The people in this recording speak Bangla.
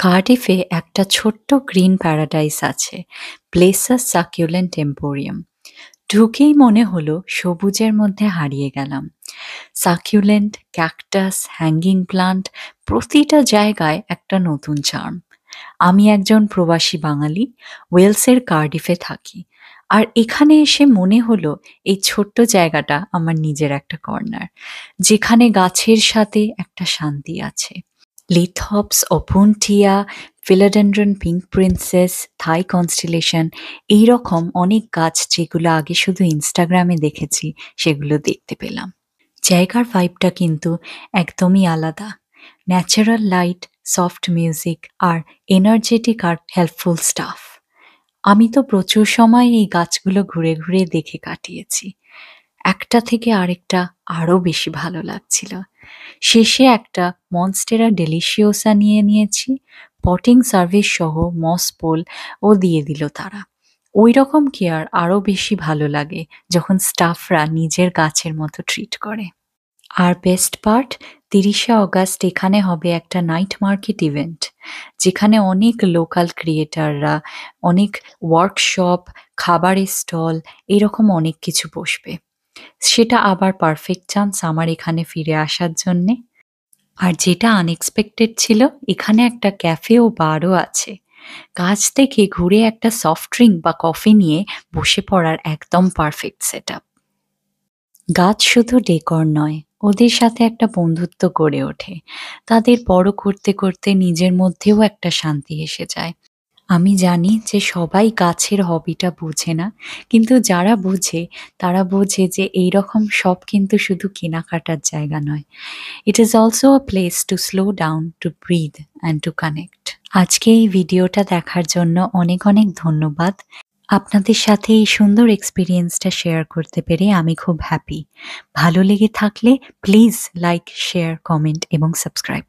কার্ডিফে একটা ছোট্ট গ্রিন প্যারাডাইস আছে, প্লেসাস সাকুলেন্ট এম্পোরিয়াম। ঢুকেই মনে হলো সবুজের মধ্যে হারিয়ে গেলাম। সাকুলেন্ট, ক্যাকটাস, হ্যাঙ্গিং প্লান্ট, প্রতিটা জায়গায় একটা নতুন চার্ম। আমি একজন প্রবাসী বাঙালি, ওয়েলসের কার্ডিফে থাকি। আর এখানে এসে মনে হলো এই ছোট্ট জায়গাটা আমার নিজের একটা কর্নার, যেখানে গাছের সাথে একটা শান্তি আছে। লিথহপস, ওপুনটিয়া, ফিলোডেন্ড্রন পিঙ্ক প্রিন্সেস, থাই কনস্টেলেশন, এইরকম অনেক গাছ যেগুলো আগে শুধু ইনস্টাগ্রামে দেখেছি, সেগুলো দেখতে পেলাম। জায়গার ভাইবটা কিন্তু একদমই আলাদা। ন্যাচারাল লাইট, সফট মিউজিক আর এনার্জেটিক আর হেল্পফুল স্টাফ। আমি তো প্রচুর সময় এই গাছগুলো ঘুরে ঘুরে দেখে কাটিয়েছি। একটা থেকে আরেকটা আরো বেশি ভালো লাগছিল। শেষে একটা মনস্টেরা ডেলিশিওসা নিয়ে নিয়েছি। পটিং সার্ভিস সহ মস পোল ও দিয়ে দিল তারা। ওই রকম কেয়ার আরো বেশি ভালো লাগে যখন স্টাফরা নিজের গাছের মতো ট্রিট করে। আর বেস্ট পার্ট, ৩০শে অগাস্ট এখানে হবে একটা নাইট মার্কেট ইভেন্ট, যেখানে অনেক লোকাল ক্রিয়েটাররা, অনেক ওয়ার্কশপ, খাবারের স্টল, এরকম অনেক কিছু বসবে। সেটা আবার পারফেক্ট চান্স আমার এখানে ফিরে আসার জন্যে। আর যেটা আনএক্সপেক্টেড ছিল, এখানে একটা ক্যাফে ও বারও আছে। কাছ থেকে ঘুরে একটা সফট ড্রিঙ্ক বা কফি নিয়ে বসে পড়ার একদম পারফেক্ট সেটআপ। গাছ শুধু ডেকর নয়, ওদের সাথে একটা বন্ধুত্ব গড়ে ওঠে। তাদের বড় করতে করতে নিজের মধ্যেও একটা শান্তি এসে যায়। আমি জানি যে সবাই গাছের হবিটা বোঝে না, কিন্তু যারা বোঝে তারা বোঝে যে এইরকম সব কিন্তু শুধু কেনাকাটার জায়গা নয়। It is also a place to slow down, to breathe and to connect. আজকে এই ভিডিওটা দেখার জন্য অনেক অনেক ধন্যবাদ। আপনাদের সাথে এই সুন্দর এক্সপিরিয়েন্সটা শেয়ার করতে পেরে আমি খুব হ্যাপি। ভালো লেগে থাকলে প্লিজ লাইক, শেয়ার, কমেন্ট এবং সাবস্ক্রাইব